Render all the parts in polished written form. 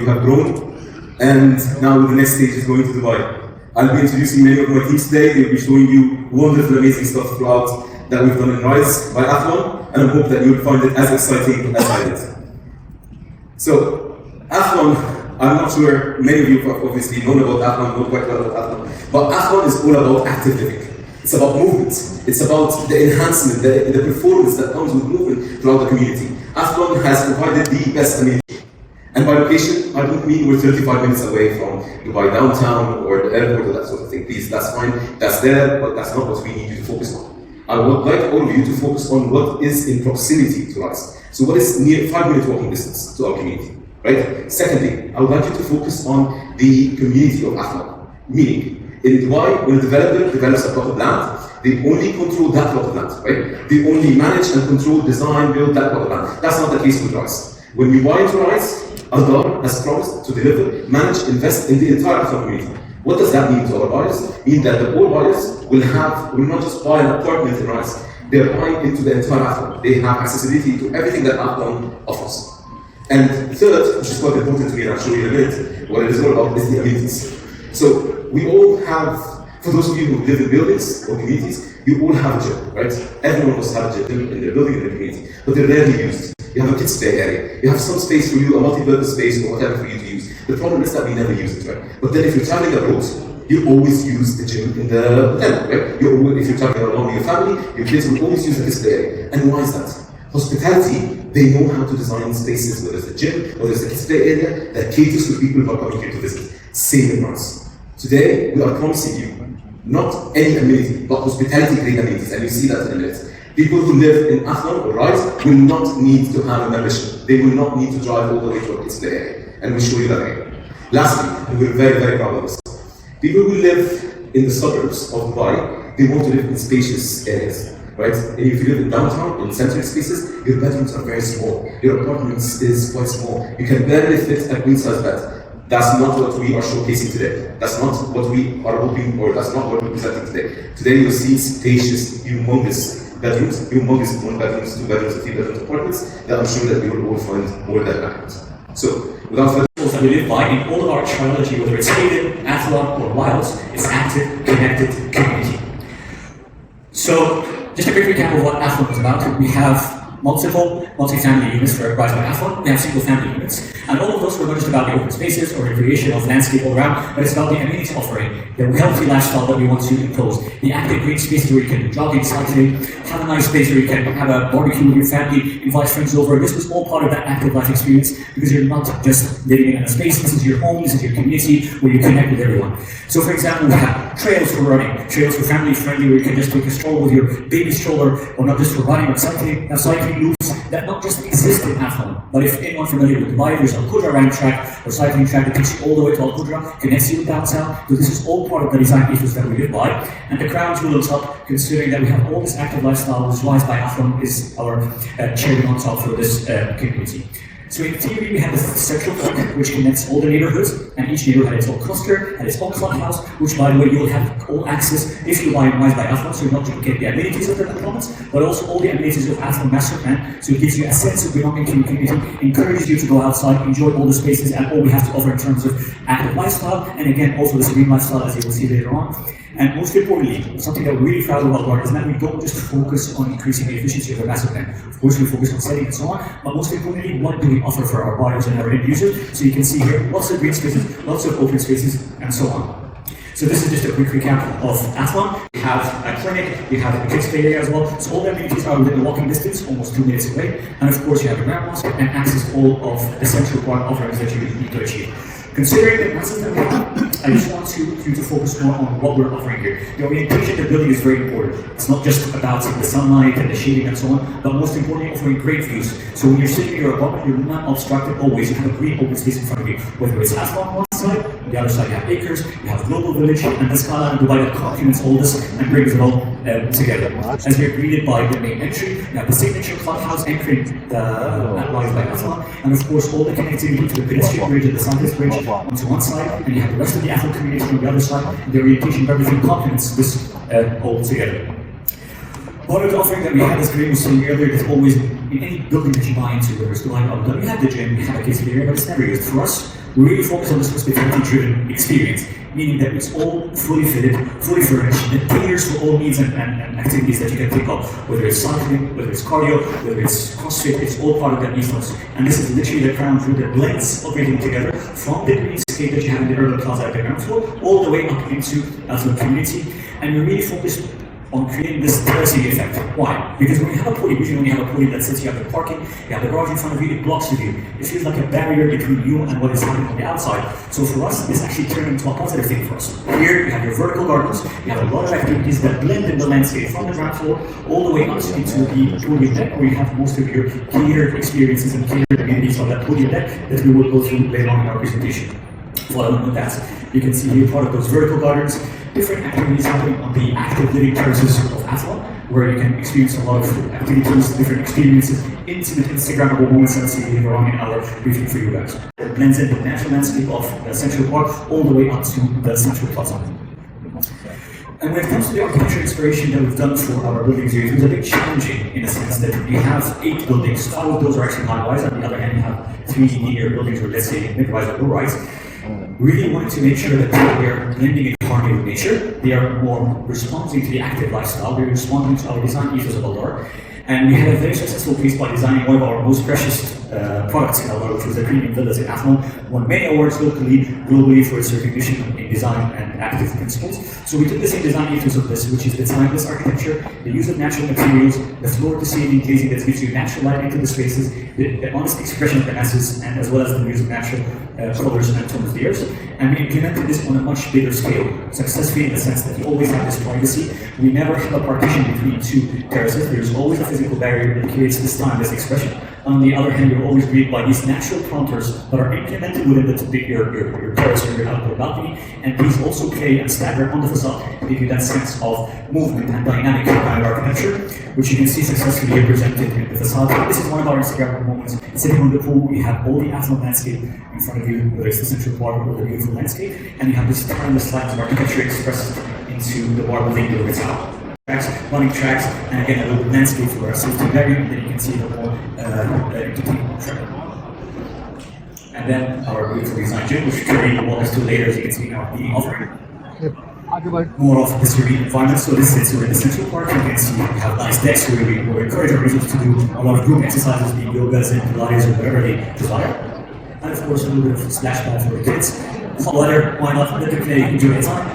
We have grown, and now the next stage is going to Dubai. I'll be introducing many of my teams today. They'll be showing you wonderful, amazing stuff throughout that we've done in Rise by Athlon, and I hope that you'll find it as exciting as I did. So, Athlon, I'm not sure many of you have obviously known about Athlon, know quite well about Athlon, but Athlon is all about active living. It's about movement. It's about the enhancement, the performance that comes with movement throughout the community. Athlon has provided the best amenity. And by location, I don't mean we're 35 minutes away from Dubai downtown or the airport or that sort of thing. Please, that's fine, that's there, but that's not what we need you to focus on. I would like all of you to focus on what is in proximity to us. So what is near 5-minute walking distance to our community, right? Secondly, I would like you to focus on the community of Athlon. Meaning, in Dubai, when a developer develops a plot of land, they only control that plot of land, right? They only manage and control, design, build that plot of land. That's not the case with Rise. When we buy into Rise, Aldar has promised to deliver, manage, invest in the entire Athlon community. What does that mean to our buyers? It means that all buyers will not just buy an apartment in Rise, they're buying into the entire Athlon. They have accessibility to everything that Athlon offers. And third, which is quite important to me, and I'll show you in a minute, what it is all about is the amenities. So we all have, for those of you who live in buildings or communities, you all have a gym, right? Everyone must have a gym in their building, in their community, but they're rarely used. You have a kids' play area. You have some space for you, a multi-purpose space or whatever for you to use. The problem is that we never use it, right? But then if you're traveling abroad, you always use the gym in the hotel, right? If you're traveling along with your family, your kids will always use the kids' play area. And why is that? Hospitality, they know how to design spaces, whether it's the gym or there's the kids' play area that caters to people who are coming here to visit. Same in Rise. Today, we are promising you not any amenity, but hospitality-grade amenities, and you see that in a minute. People who live in Athlon or Rise will not need to have a membership. They will not need to drive all the way to a kids' play area. And we'll show you that again. Lastly, and we're very, very proud of this. People who live in the suburbs of Dubai, they want to live in spacious areas, right? And if you live in downtown, in central spaces, your bedrooms are very small. Your apartments is quite small. You can barely fit a queen-size bed. That's not what we are showcasing today. That's not what we are hoping, or that's not what we're presenting today. Today you'll see spacious, humongous bedrooms, humongous 1 bedrooms, 2 bedrooms, 3 bedrooms apartments that I'm sure that we will all find more than that. So, without further ado, that we live by in all of our trilogy, whether it's Haven, Athlon, or Wilds, it's active, connected community. So, just a quick recap of what Athlon is about. We have multi-family units for Rise by Athlon. We have single-family units. And all of those were not just about the open spaces or the creation of landscape all around, but it's about the amenities offering, the healthy lifestyle that we want to impose, the active green spaces where you can jogging, cycling, have a nice space where you can have a barbecue with your family, invite friends over. This was all part of that active life experience because you're not just living in a space. This is your home, this is your community where you connect with everyone. So for example, we have trails for running, trails for family friendly where you can just take a stroll with your baby stroller, or not just for running, but cycling loops that not just exist in Athlon, but if anyone familiar with Dubai, there's Al Qudra running track or cycling track that takes you all the way to Al Qudra, connects you with downtown. So this is all part of the design ethos that we live by. And the crown jewel on top, considering that we have all this active lifestyle, which Rise by Athlon is our cherry on top for this community. So in theory, we have this central point which connects all the neighborhoods, and each neighborhood has its own cluster and its own clubhouse, which by the way, you'll have all access if you buy Rise by Athlon, so you're not just get the amenities of the apartments, but also all the amenities of Athlon masterplan, so it gives you a sense of belonging to your community, encourages you to go outside, enjoy all the spaces and all we have to offer in terms of active lifestyle, and again, also this green lifestyle as you will see later on. And most importantly, something that we're really proud of Aldar is that we don't just focus on increasing the efficiency of the master plan. Of course, we focus on setting and so on, but most importantly, what do we offer for our buyers and our end users? So you can see here, lots of green spaces, lots of open spaces, and so on. So this is just a quick recap of Athlon. We have a clinic, we have a kids play area as well. So all the amenities are within walking distance, almost 2 minutes away. And of course, you have a grab mosque and access all of the central part offerings that you need to achieve. Considering the masses that we have, I just want you to focus more on what we're offering here. The orientation of the building is very important. It's not just about the sunlight and the shading and so on, but most importantly, offering great views. So when you're sitting in your apartment, you're not obstructed always. You have a green open space in front of you. Whether it's Athlon on one side, on the other side you have acres, you have Global Village, and the Scala and Dubai that complements all this and brings it all together. As we're greeted by the main entry, you have the signature clubhouse entering the Rise by Athlon, and of course all the connectivity to the pedestrian bridge and the cyclist bridge onto one side, and you have the rest of the Athlon community on the other side, and the orientation of everything complements this all together. One of the offering that we had, as Graham was saying earlier, is always in any building that you buy into, whether it's Dubai or Abu Dhabi, you have the gym, you have a kids area, but it's never used. For us, we really focus on this hospitality-driven experience, meaning that it's all fully fitted, fully furnished, and caters for all needs and activities that you can think of, whether it's cycling, whether it's cardio, whether it's CrossFit, it's all part of that ethos. And this is literally the crown jewel that blends everything together from the greenscape that you have in the urban plaza at the ground floor, all the way up into Athlon community. And we really focus on creating this terracing effect. Why? Because when you have a pool, usually when you have a pool that sits, you have the parking, you have the garage in front of you, it blocks the view. It feels like a barrier between you and what is happening on the outside. So for us, this actually turned into a positive thing for us. Here, you have your vertical gardens, you have a lot of activities that blend in the landscape from the ground floor all the way up into the podium deck, where you have most of your catered experiences and catered amenities on that podium deck that we will go through later on in our presentation. Following with that, you can see here part of those vertical gardens, different activities happening on the active living terraces of Athlon, where you can experience a lot of activities, different experiences, intimate Instagrammable moments that I'll see later on in our briefing for you guys. It blends in the natural landscape of the Central Park all the way up to the Central Plaza. And when it comes to the architecture inspiration that we've done for our building series, it was a bit challenging in the sense that we have 8 buildings. 5 of those are actually high-rise, on the other hand you have 3 linear buildings, or let's say mid-rise or low-rise. Really wanted to make sure that they are blending in harmony with nature. They are more responding to the active lifestyle. They're responding to our design ethos of Aldar. And we had a very successful piece by designing one of our most precious products in Aldar, which was the premium villas in Athlon. Won many awards locally, globally for its recognition in design and active principles. So we took the same design ethos of this, which is the timeless architecture, the use of natural materials, the floor-to-ceiling glazing that gives you natural light into the spaces, the honest expression of the masses, and as well as the use of natural colors and tones of the earth. And we implemented this on a much bigger scale, successfully in the sense that you always have this privacy. We never have a partition between 2 terraces. There's always a physical barrier that creates this timeless expression. On the other hand, you're always greeted by these natural counters that are implemented within your terrace or your outdoor balcony, and these also play and stagger on the facade to give you that sense of movement and dynamic kind of architecture, which you can see successfully represented in the facade. This is one of our Instagram moments. Sitting on the pool, we have all the Athlon landscape in front of you, whether it's the Central Park or the beautiful landscape, and you have this timeless lines of architecture expressed into the marble window of its house. Running tracks, and again a little landscape for our safety barrier, and then you can see the more entertaining track. And then our beautiful design gym, which Kareem will walk us to later, as you can see now being offering. More of the serene environment. So this is in the Central Park. You can see we have nice decks where we encourage our users to do a lot of group exercises, be yogas and Pilates or whatever they desire. And of course a little bit of splash pad for the kids. Hot weather, why not? Let them play, enjoy the time.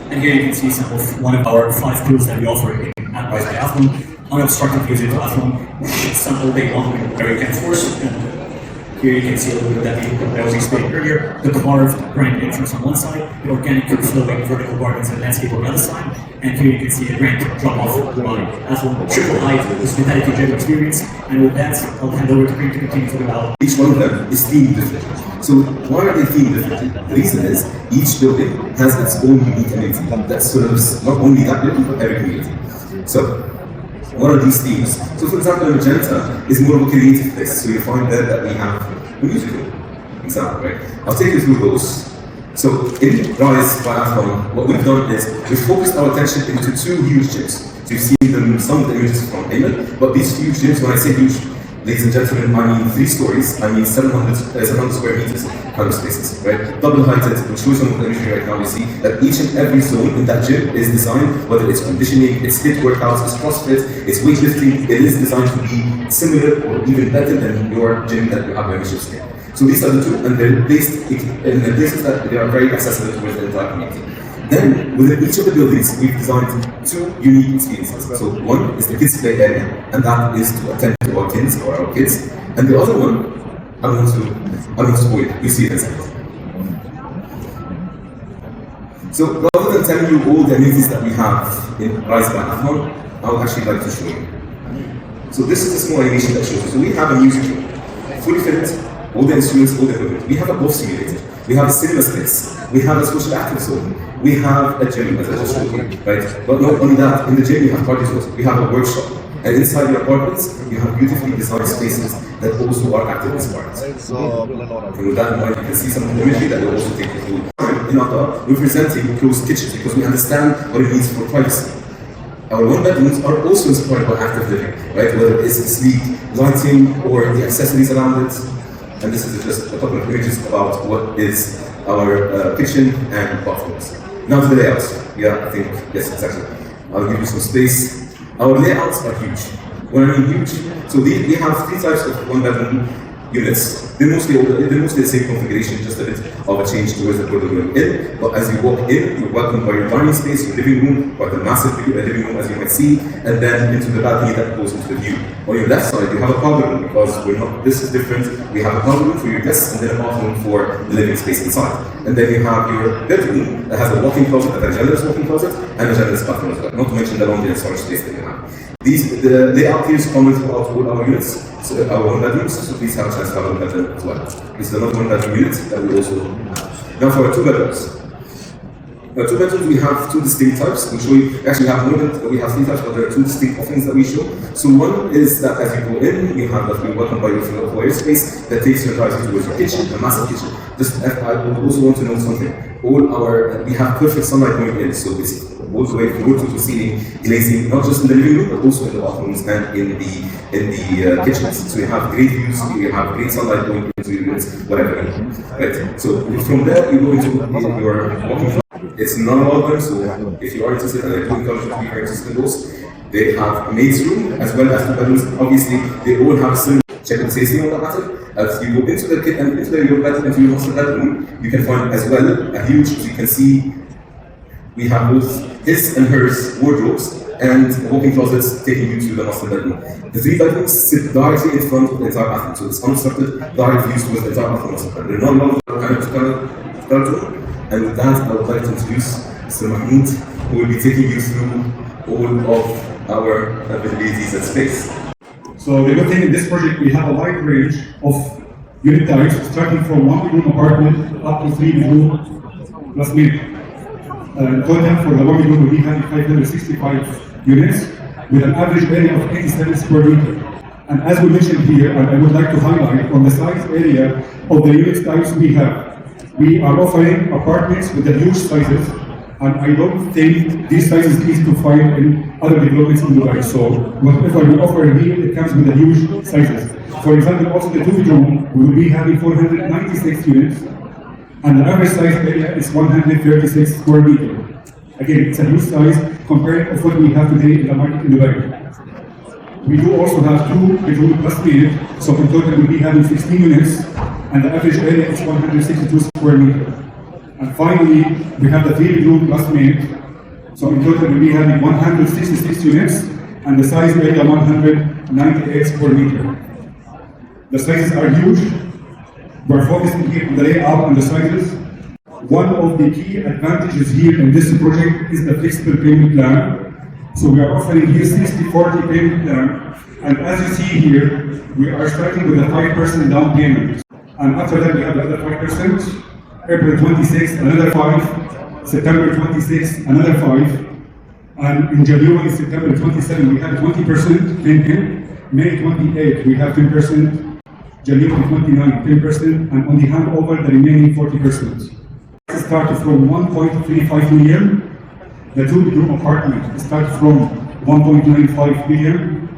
And here you can see some of one of our 5 pools that we offer in Rise by Athlon. Unobstructed views into Athlon, sun all day long where you can force. And here you can see a little bit of that view that I was explaining earlier. The carved grand entrance on one side, the organic flowing vertical gardens and landscape on the other side. And here you can see the grand drop off by Athlon, triple height, hospitality gym experience. And with that, I'll hand over to Green to continue talking about. Each one of them is themed differently. So why are they themed differently? The reason is each building has its own unique community that serves not only that building but every community. So what are these themes? So for example, Magenta is more of a creative place. So you find there that we have a musical example, right? I'll take you through those. So in Rise by Athlon, what we've done is we've focused our attention into 2 huge gyms. So you've seen them, some of the images from Ayman, but these huge gyms, when I say huge, ladies and gentlemen, I mean 3 stories, I mean 700 square meters kind of spaces, right? Double heighted, we'll show you some of the imagery right now. You see that each and every zone in that gym is designed, whether it's conditioning, it's HIIT workouts, it's CrossFit, it's weightlifting, it is designed to be similar or even better than your gym that you have membership in. So these are the 2, and they're based in the places that they are very accessible towards the entire community. Then, within each of the buildings, we've designed 2 unique experiences. So one is the kids' play area, and that is to attend to our kids or our kids. And the other one, I want to spoil it. You see it inside. So rather than telling you all the amenities that we have in Rise by Athlon, I would actually like to show you. So this is a small animation that shows you. So we have a music room, fully fitted, all the instruments, all the equipment. We have a golf simulator. We have a cinema space. We have a social active zone. We have a gym, as I just showed you, right? But not only that, in the gym we have party zones. We have a workshop. And inside your apartments, you have beautifully designed spaces that also are active inspired. And with that in mind, you can see some of the imagery that will also take you through. In Aldar, we're presenting closed kitchens because we understand what it means for privacy. Our one bedrooms are also inspired by active living, right? Whether it's the sleep, lighting, or the accessories around it. And this is just a couple of images about what is our kitchen and bathrooms. Now to the layouts. Yeah, I think, yes, exactly. I'll give you some space. Our layouts are huge. When I mean huge, so we have three types of one bedroom units. They're mostly the same configuration, just a bit of a change towards the corridor going in. But as you walk in, you're welcomed by your dining space, your living room, by the massive living room as you might see, and then into the balcony that goes into the view. On your left side, you have a powder room because this is different. We have a powder room for your guests and then a bathroom for the living space inside. And then you have your bedroom that has a walk-in closet, a generous walk-in closet, and a generous bathroom as well. Not to mention the laundry and storage space that you have. The layout here is common throughout all our units, so our one bedrooms, so please have a chance to have a look at them as well. This is another one bedroom unit that we also have. Now for our two bedrooms. Two bedrooms, we have two distinct types. We show you, actually we have three types, but there are two distinct offerings that we show. So one is that as you go in, you have that you're welcomed by your foyer space that takes your drive towards your kitchen, a massive kitchen. Just, I also want to note something. We have perfect sunlight going in, so it's all the way from wood to ceiling glazing, not just in the living room, but also in the bathrooms and in the kitchens. So you have great views, you have great sunlight going into your units, whatever. Right. So from there, you go into your walking floor. It's not all of them, so if you are interested, and I do encourage you to be very interested in those, they have a maid's room as well as two bedrooms. Obviously, they all have similar check and safety on that matter. As you go into the kitchen, into your master bedroom, you can find as well a huge, as you can see, we have both his and hers wardrobes and walk-in closets taking you to the master bedroom. The three bedrooms sit directly in front of the entire bathroom, so it's unobstructed, direct views towards the entire bathroom master bedroom. They're not long to and with that, I would like to introduce Mr. Mahmoud, who will be taking you through all of our availabilities and space. So the good thing in this project, we have a wide range of unit types, starting from one-bedroom apartment up to three-bedroom plus mid. Total for the one-bedroom, we have 565 units with an average area of 87 square meters. And as we mentioned here, and I would like to highlight on the size area of the unit types we have, we are offering apartments with the huge sizes, and I don't think these sizes easy to find in other developments in Dubai. So whatever we offer here, it comes with the huge sizes. For example, also the two-bedroom, we will be having 496 units, and the average size area is 136 square meters. Again, it's a huge size compared to what we have today in the market in Dubai. We do also have two-bedroom plus mid, so in total we'll be having 16 units, and the average area is 162 square meters. And finally, we have the three-bedroom plus mid, so in total we'll be having 166 units, and the size area 198 square meters. The sizes are huge. We're focusing here on the layout and the sizes. One of the key advantages here in this project is the flexible payment plan. So we are offering here 60-40 payment plan, and as you see here, we are starting with a 5% down payment. And after that, we have the other 5%, April 26, another 5, September 26, another 5, and in January, September 27, we have 20% in May 28, we have 10%, January 29, 10%, and on the handover, the remaining 40%. It started from 1.35 million. The two-bedroom apartment starts from 1.95 million.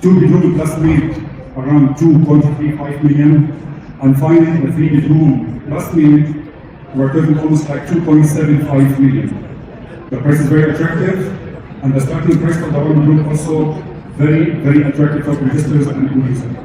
Two-bedroom plus mid around 2.35 million. And finally, the three-bedroom plus mid, we're talking almost like 2.75 million. The price is very attractive, and the starting price for the one-bedroom also very, very attractive for investors and end users.